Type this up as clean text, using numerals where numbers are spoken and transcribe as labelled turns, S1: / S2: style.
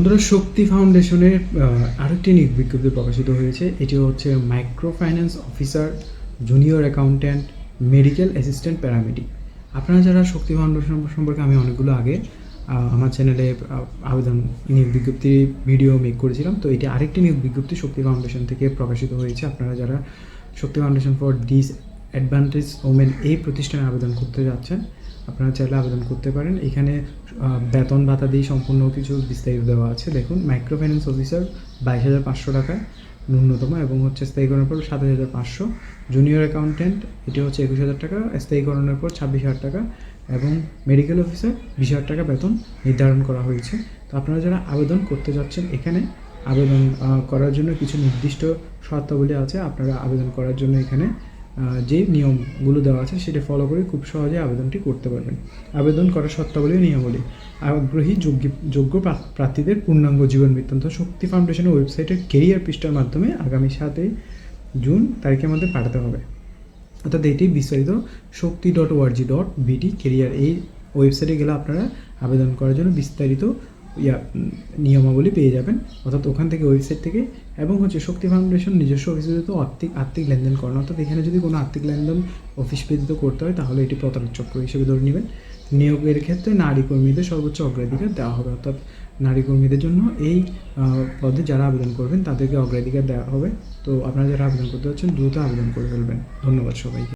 S1: বন্ধুরা, শক্তি ফাউন্ডেশনের আরেকটি নিয়োগ বিজ্ঞপ্তি প্রকাশিত হয়েছে। এটি হচ্ছে micro finance officer, junior accountant, medical assistant, paramedic. আপনারা যারা শক্তি ফাউন্ডেশন সম্পর্কে আমি অনেকগুলো আগে আমার চ্যানেলে আবেদন নিয়োগ বিজ্ঞপ্তির ভিডিও মেক করেছিলাম। তো এটি আরেকটি নিয়োগ বিজ্ঞপ্তি শক্তি ফাউন্ডেশন থেকে প্রকাশিত হয়েছে। আপনারা যারা শক্তি ফাউন্ডেশন ফর ডিসঅ্যাডভান্টেজ ওমেন এই প্রতিষ্ঠানে আবেদন করতে যাচ্ছেন, আপনারা চাইলে আবেদন করতে পারেন। এখানে বেতন ভাতা দিয়ে সম্পূর্ণ কিছু বিস্তারিত দেওয়া আছে। দেখুন, মাইক্রো ফাইন্যান্স অফিসার 22,500 টাকা ন্যূনতম, এবং হচ্ছে স্থায়ীকরণের পর 7,500। জুনিয়র অ্যাকাউন্ট্যান্ট এটি হচ্ছে 21,000 টাকা, স্থায়ীকরণের পর 26,000 টাকা, এবং মেডিকেল অফিসার 20,000 টাকা বেতন নির্ধারণ করা হয়েছে। তো আপনারা যারা আবেদন করতে যাচ্ছেন, এখানে আবেদন করার জন্য কিছু নির্দিষ্ট শর্তাবলী আছে। আপনারা আবেদন করার জন্য এখানে যে নিয়মগুলো দেওয়া আছে সেটা ফলো করে খুব সহজে আবেদনটি করতে পারবেন। আবেদন করার শর্তাবলী, নিয়মাবলী। আগ্রহী যোগ্য প্রার্থীদের পূর্ণাঙ্গ জীবন বৃত্তান্ত শক্তি ফাউন্ডেশনের ওয়েবসাইটের কেরিয়ার পৃষ্ঠার মাধ্যমে আগামী 7 জুন তারিখের মধ্যে পাঠাতে হবে। অর্থাৎ এটি বিস্তারিত shakti.org.bt কেরিয়ার এই ওয়েবসাইটে গেলে আপনারা আবেদন করার জন্য বিস্তারিত নিয়মাবলী পেয়ে যাবেন, অর্থাৎ ওখান থেকে, ওয়েবসাইট থেকে। এবং হচ্ছে শক্তি ফাউন্ডেশন নিজস্ব অফিস ব্যতীত আর্থিক লেনদেন করেন, অর্থাৎ এখানে যদি কোনো আর্থিক লেনদেন অফিস ব্যতীত করতে হয় তাহলে এটি প্রতারক চক্র হিসেবে ধরে নেবেন। নিয়োগের ক্ষেত্রে নারী কর্মীদের সর্বোচ্চ অগ্রাধিকার দেওয়া হবে, অর্থাৎ নারী কর্মীদের জন্য এই পদে যারা আবেদন করবেন তাদেরকে অগ্রাধিকার দেওয়া হবে। তো আপনারা যারা আবেদন করতে যাচ্ছেন দ্রুত আবেদন করে ফেলবেন। ধন্যবাদ সবাইকে।